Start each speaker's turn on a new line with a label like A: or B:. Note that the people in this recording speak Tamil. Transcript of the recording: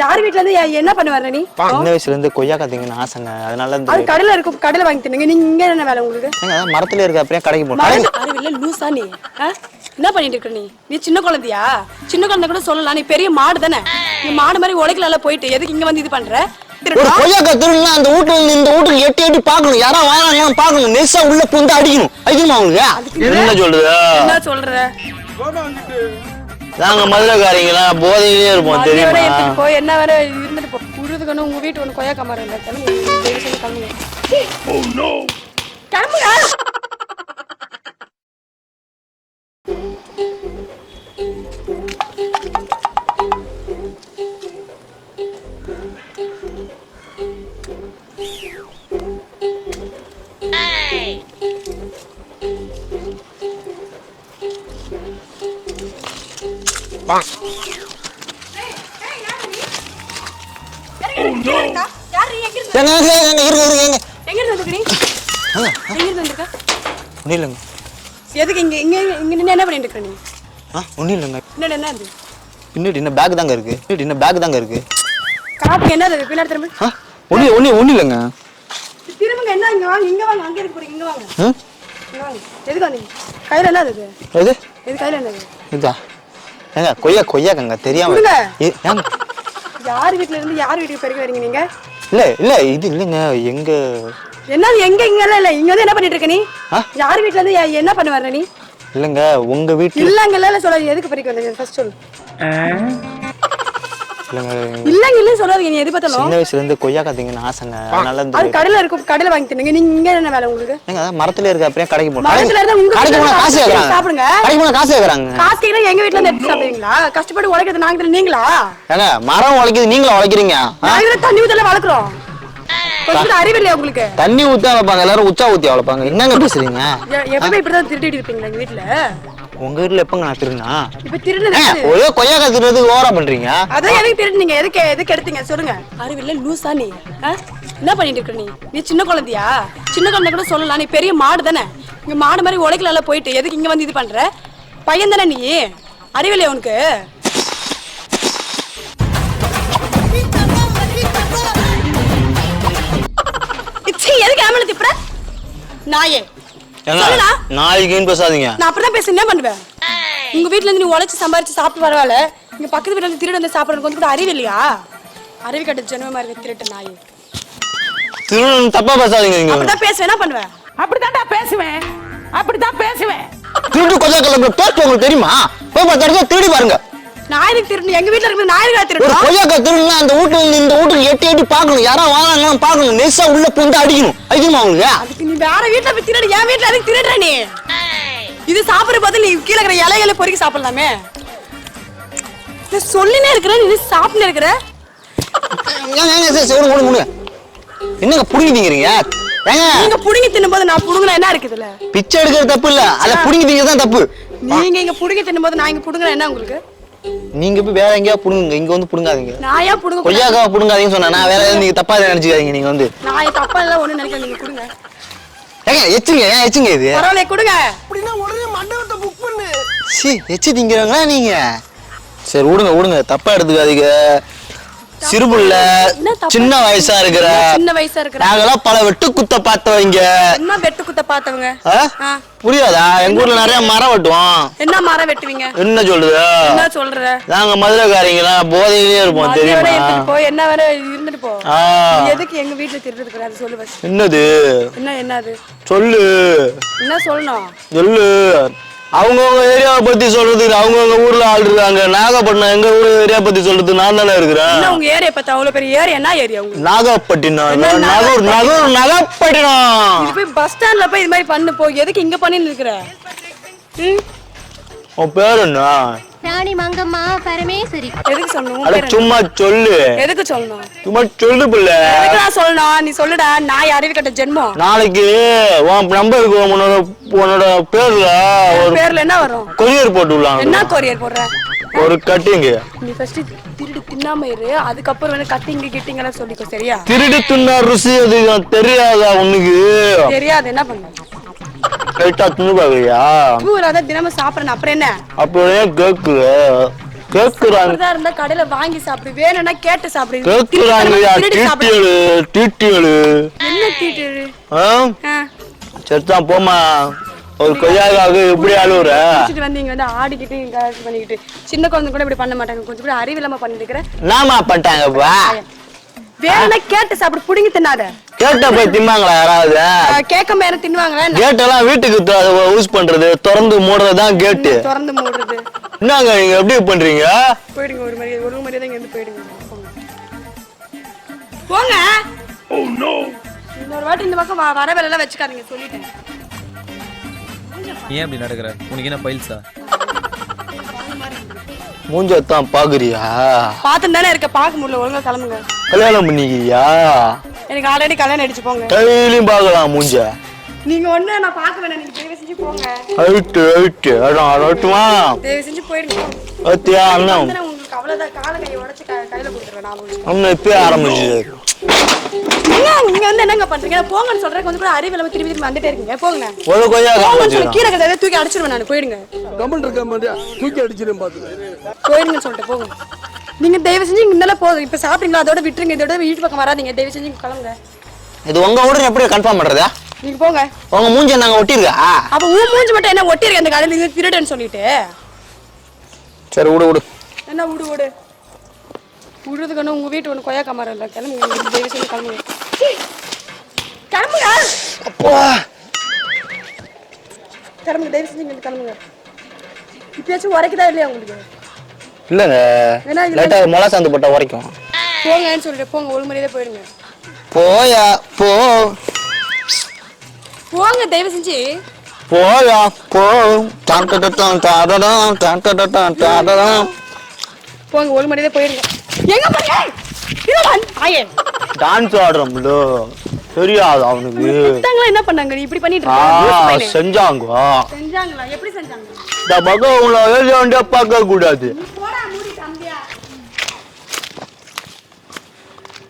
A: யார் வீட்ல இருந்து என்ன பண்ணுவாரு நீ?
B: சின்ன வயசுல இருந்து கொய்யா காத்தீங்கன்னு ஆசைங்க. அதனால
A: அது கடையில இருக்கும், கடையில வாங்கி தின்னுங்க. நீங்க இங்க என்ன வேலை உங்களுக்கு?
B: மரத்துல இருக்க அப்படியே கடைக்கு போறோம்.
A: அறிவில்ல லூசா நீ? என்ன பண்ணிட்டு இருக்க நீ? நீ சின்ன குழந்தையா? சின்ன குழந்தை கூட சொல்லலாம், நீ பெரிய மாடு தானே. நீ மாடு மாதிரி உடைக்கலால போயிட்டு எதுக்கு இங்க வந்து இது பண்ற?
B: ஒரு கொய்யா கத்துருன்னா அந்த வீட்டுல இந்த வீட்டுக்கு எட்டி எட்டி பாக்கணும். யாரா வாங்கலாம் பாக்கணும். நெசா உள்ள புந்து அடிக்கணும். அடிக்கணுமா உங்களுக்கு? என்ன சொல்றது?
A: என்ன சொல்ற?
B: நாங்க மதுரைக்காரங்களா போதையிலே இருப்போம் தெரியுமா?
A: போய் என்ன வேற இருந்துட்டு போ. உருதுக்கணும் உங்க வீட்டு ஒன்று கொய்யா கமரம் இல்லை. கிளம்புங்க. Oh no. கிளம்புங்க. எதுக்கு இங்க இங்க இங்க நின்னு என்ன பண்ணிட்டு இருக்க நீ?
B: ஒண்ணும் இல்லங்க.
A: பின்னாடி என்ன அது?
B: பின்னாடி என்ன பேக் தாங்க இருக்கு. பின்னாடி என்ன பேக் தாங்க இருக்கு.
A: காப்பு என்ன அது? பின்னாடி திரும்ப.
B: ஒண்ணும் இல்லங்க.
A: திரும்பங்க. என்ன இங்க வாங்க, இங்க வாங்க. அங்க இருக்கு போறீங்க, இங்க வாங்க. இங்க வாங்க. எதுக்கு வந்தீங்க? கையில என்ன அது? எது கையில என்ன?
B: இதா. ஏங்க கொய்யாக்கங்க தெரியாம. ஏங்க
A: யார் வீட்ல இருந்து யார் வீட்டுக்கு பெருகி வரீங்க நீங்க?
B: இல்ல இது இல்லங்க. எங்க
A: என்னது எங்க இங்க இல்ல இங்க வந்து என்ன பண்ணிட்டு இருக்க நீ? யார் வீட்ல இருந்து என்ன பண்ணுவாரு நீ?
B: இல்லங்க உங்க வீட்ல
A: இல்லங்க சொல்ல. எதுக்கு பெருகி வந்தீங்க ஃபர்ஸ்ட் சொல்லு. இல்லங்க சொல்லாதீங்க. நீ எது பார்த்தாலும்
B: சின்ன வயசுல இருந்து கொய்யா காத்தீங்கன்னு ஆசைங்க. அதனால
A: அது கடையில இருக்கும், கடையில வாங்கி தின்னுங்க. நீங்க இங்க என்ன வேலை உங்களுக்கு?
B: மரத்துல இருக்க அப்படியே கடைக்கு போறோம்.
A: மரத்துல இருந்தா உங்க
B: கடைக்கு போனா காசு கேக்குறாங்க.
A: சாப்பிடுங்க.
B: கடைக்கு போனா காசு கேக்குறாங்க.
A: காசு கேக்குறா எங்க வீட்ல இருந்து எடுத்து சாப்பிடுவீங்களா? கஷ்டப்பட்டு உழைக்கிறது நாங்க தான, நீங்களா?
B: ஏங்க மரம் உழைக்குது நீங்களா உழைக்கிறீங்க?
A: நாங்க தண்ணி ஊத்தல வளக்குறோம். கொஞ்சம் அறிவில்லையா உங்களுக்கு?
B: தண்ணி ஊத்தி வளர்ப்பாங்க, எல்லாரும் உச்சா ஊத்தி வளர்ப்பாங்க. என்னங்க பேசுறீங்க?
A: எப்பவுமே இப்படிதான் திருடிட்டு இருப்பீங்களா எங்க வீட்ல?
B: உங்க வீட்ல எப்பங்க நான் திருடுனா?
A: இப்ப திருடுனது
B: ஒரே கொய்யா கத்துறது ஓவரா பண்றீங்க.
A: அதான் எதுக்கு திருடுனீங்க? எதுக்கு எடுத்தீங்க சொல்லுங்க. அறிவில்ல லூசா நீ? என்ன பண்ணிட்டு இருக்க நீ? நீ சின்ன குழந்தையா? சின்ன குழந்தை கூட சொல்லலாம், நீ பெரிய மாடு தானே. இங்க மாடு மாதிரி உடைக்கலால போயிட்டு எதுக்கு இங்க வந்து இது பண்ற? பையன் தானே நீ? அறிவில்லையா உனக்கு? எதுக்கு ஆமல திப்புற? நாயே சொல்லுடா.
B: நாய்க்குன்னு பேசாதீங்க.
A: நான் அப்படிதான் பேச என்ன பண்ணுவேன்? உங்க வீட்ல இருந்து நீ உழைச்சு சம்பாரிச்சு சாப்பிட்டு பரவாயில்ல. இங்க பக்கத்து வீட்ல இருந்து திருடு வந்து சாப்பிடறதுக்கு வந்து கூட அறிவு இல்லையா? அறிவு கட்ட ஜென்மமா இருக்க திருட்டு நாய்.
B: திருடு தப்பா பேசாதீங்க. நீங்க
A: அப்படிதான் பேசுவேன். என்ன பண்ணுவேன்?
C: அப்படிதான் பேசுவேன்.
B: திருட்டு கொய்யா கலங்க பேச உங்களுக்கு தெரியுமா? போய் பார்த்து திருடி பாருங்க.
A: நான் எதுக்கு திருடு? எங்க வீட்ல இருக்கிற நாய் எதுக்கு திருடு?
B: ஒரு கொய்யா கத்துருன்னா அந்த வீட்டுல இந்த வீட்டுக்கு எட்டி எட்டி பாக்கணும். யாரா வாங்கலாம் பாக்கணும். நெசா உள்ள புந்து அடிக்கணும். அடிக்கணுமா உங்களுக்கு?
A: அதுக்கு நீ வேற வீட்ல போய் திருடு. என் வீட்ல எதுக்கு திருடுற நீ? இது சாப்பிடுற பதில் நீ கீழே இருக்கிற இலைகளை பொறுக்கி சாப்பிடலாமே. நீ சொல்லினே இருக்கிற, நீ சாப்பிட்டு இருக்கிற.
B: என்னங்க புடிங்கிட்டீங்க?
A: நீங்க புடுங்கி தின்னும்போது நான் புடுங்கினா என்ன இருக்குதுல?
B: பிச்சை எடுக்கிறது தப்பு இல்ல, அத புடுங்கி திங்க தான் தப்பு.
A: நீங்க இங்க புடுங்கி தின்னும்போது நான் இங்க புடுங்கினா என்ன உங்களுக்கு?
B: நீங்க போய் வேற எங்கயா புடுங்குங்க, இங்க வந்து புடுங்காதீங்க.
A: நான் ஏன் புடுங்க?
B: கொய்யாக்கா புடுங்காதீங்கன்னு சொன்னா நான் வேற எதுவும் நீங்க தப்பா நினைச்சுக்காதீங்க. நீங்க வந்து
A: நான் தப்பா எல்லாம் ஒண்ணு நினைக்க. நீங்க கொடுங்க.
B: ஏங்க எச்சுங்க, ஏன் எச்சுங்க இது?
A: பரவாயில்லை கொடுங்க.
C: அப்படின்னா உடனே மண்டபத்தை புக் பண்ணு.
B: சி எச்சு திங்கிறவங்களா நீங்க? சரி விடுங்க, தப்பா எடுத்துக்காதீங்க. சிறுபுள்ள சின்ன வயசா இருக்கிற நாங்கெல்லாம் பல வெட்டு குத்த பார்த்தவங்க.
A: என்ன வெட்டு குத்த பார்த்தவங்க?
B: புரியாதா? எங்க ஊர்ல நிறைய மரம் வெட்டுவோம்.
A: என்ன மரம் வெட்டுவீங்க?
B: என்ன சொல்றது? நாங்க மதுரைக்காரங்களா போதையிலே இருப்போம் தெரியுமா?
A: போய் என்ன வேற இருந்துட்டு போ. எதுக்கு எங்க வீட்டுல திருடுறதுக்கு? அது சொல்லு பஸ்.
B: என்னது?
A: என்னது
B: சொல்லு.
A: என்ன சொல்லணும்?
B: சொல்லு. அவங்கவுங்க ஏரியாவை பத்தி சொல்றது அவங்கவுங்க ஊர்ல ஆள் இருக்காங்க. நாகப்பட்டினம் எங்க ஊர் ஏரியா பத்தி சொல்றது நான் தானே இருக்கிறேன்.
A: உங்க ஏரியா பத்தி அவ்வளவு பெரிய ஏரியா என்ன ஏரியா உங்களுக்கு?
B: நாகப்பட்டினம். நாகப்பட்டினம்.
A: போய் பஸ் ஸ்டாண்ட்ல போய் இது மாதிரி பண்ணு போ. எதுக்கு இங்க பண்ணிட்டு இருக்கிற?
B: உன் பேர் என்ன?
D: ராணி மங்கம்மா பரமேஸ்வரி.
A: எதுக்கு சொல்லணும்?
B: அட சும்மா சொல்லு.
A: எதுக்கு சொல்லணும்?
B: சும்மா சொல்லு புள்ள.
A: எதுக்கு நான் சொல்லணும்? நீ சொல்லுடா. நான் அறிவு கட்ட ஜென்மம்.
B: நாளைக்கு உன் நம்பருக்கு உன்னோட பேர்ல
A: என்ன வரும்?
B: கொரியர் போட்டு விடலாம்.
A: என்ன கொரியர் போடுற?
B: ஒரு கட்டிங்.
A: நீ ஃபர்ஸ்ட் திருடி தின்னாம இரு. அதுக்கப்புறம் வேணா கட்டிங் கிட்டிங் எல்லாம் சொல்லிக்கோ. சரியா?
B: திருடி தின்னா ருசி அது தெரியாதா உனக்கு?
A: தெரியாது. என்ன பண்ண?
B: லைட்டா தின்னு பாக்குறியா?
A: தினமும் சாப்பிடணும். அப்புறம் என்ன?
B: அப்படியே கேக்கு கேக்குறாங்க
A: அப்படிதான் இருந்தா கடையில வாங்கி சாப்பிடு, வேணும்னா கேட்டு சாப்பிடு.
B: கேக்குறாங்கய்யா
A: திருடி சாப்பிடு.
B: டீட்டியலு
A: என்ன தீட்டு?
B: சரிதான் போமா. ஒரு கொய்யாக்காக எப்படி அழுவுற?
A: வந்து இங்க வந்து ஆடிக்கிட்டு இங்க பண்ணிக்கிட்டு சின்ன குழந்தை கூட இப்படி பண்ண மாட்டாங்க. கொஞ்சம் கூட அறிவில்லாம பண்ணிட்டு இருக்கிற.
B: நாமா பண்ணிட்டாங்கப்பா.
A: வேணும்னா கேட்டு சாப்பிடு, புடிங்கி தின்னாத.
B: கேட்ட போய் திம்மாங்களா யாராவது?
A: கேட்காம யாரும் தின்னுவாங்களா?
B: கேட்டெல்லாம் வீட்டுக்கு யூஸ் பண்றது, திறந்து மூடுறதுதான் கேட்டு.
A: திறந்து மூடுறது
B: என்னங்க நீங்க எப்படி பண்றீங்க?
A: போயிடுங்க, ஒரு மரியாதை இங்க இருந்து போயிடுங்க. போங்க. இன்னொரு வாட்டி இந்த பக்கம் வர வேலை வச்சுக்காதீங்க, சொல்லிட்டேன்.
E: ஏன் அப்படி நடக்கிற? உனக்கு என்ன பைல்ஸா?
B: மூஞ்சத்தான் பாக்குறியா?
A: பாத்துட்டு தானே இருக்க, பார்க்க முடியல. ஒழுங்கா கிளம்புங்க.
B: கல்யாணம் பண்ணிக்கிறியா?
A: எனக்கு ஆல்ரெடி கல்யாணம் அடிச்சு போங்க.
B: டெய்லியும் பாக்கலாம் மூஞ்ச.
A: நீங்க ஒண்ணு நான் பார்க்க வேணாம், நீங்க தயவு செஞ்சு போங்க.
B: அடட்டுமா
A: தயவு செஞ்சு போயிடுங்க.
B: ஓத்தியா அண்ணா
A: உங்களுக்கு அவ்வளவுதான், காலை கையை உடைச்சு கையில கொடுத்துருவேன் நான்.
B: அண்ணா இப்பயே ஆரம்பிச்சு.
A: நீங்க வந்து என்னங்க பண்றீங்க? போங்கன்னு சொல்றேன். கொஞ்சம் கூட அறிவில்லாம திரும்பி திரும்பி வந்துட்டே இருக்கீங்க. போங்க.
B: ஒரு கொய்யா
A: கீரை கதை தூக்கி அடிச்சிருவேன் நான். போயிடுங்க.
C: கமல் இருக்க மாட்டியா தூக்கி அடிச்சிடும் பாத்து.
A: போயிடுங்கன்னு சொல்லிட்டு போங்க. நீங்க தயவு செஞ்சு இங்க போதும். இப்ப சாப்பிட்டீங்களா? அதோட விட்டுருங்க. இதோட வீட்டு பக்கம் வராதீங்க. தயவு செஞ்சு கிளம்புங்க.
B: இது உங்க ஊரு எப்படி கன்ஃபார்ம் பண்றதா?
A: நீங்க போங்க.
B: உங்க மூஞ்ச நாங்க ஒட்டிருக்கா?
A: அப்ப உன் மூஞ்சி மட்டும் என்ன ஒட்டிருக்க அந்த கடையில இருந்து திருடன்னு சொல்லிட்டு?
B: சரி விடு.
A: என்ன விடு? விடுறதுக்கு ஒண்ணு உங்க வீட்டு ஒண்ணு கொய்யா கமரம் இல்ல. கிளம்புங்க. தயவு செஞ்சு கிளம்புங்க. கிளம்புங்க.
B: அப்பா
A: கிளம்புங்க. தயவு செஞ்சு இங்க கிளம்புங்க. இப்பயாச்சும் உரைக்குதா இல்லையா உங்களுக்கு?
B: இல்லங்க, லைட்டா மொளா சாந்து போட்டா உரைக்கும்.
A: போங்கன்னு சொல்லிட்டு போங்க. ஒரு மரியாதை போயிடுங்க.
B: போயா போ.
A: போங்க தயவு செஞ்சு.
B: போயா போ.
A: போங்க. ஒரு மரியாதை போயிடுங்க. எங்க போறீங்க?
B: டான்ஸ் ஆடுறோம்ல, தெரியாது அவனுக்கு.
A: என்ன பண்ணாங்க? இப்படி பண்ணிட்டு இருக்க?
B: செஞ்சாங்க.
A: செஞ்சாங்களா? எப்படி செஞ்சாங்க?
B: இந்த பக்கம் உங்களை பார்க்க கூடாது.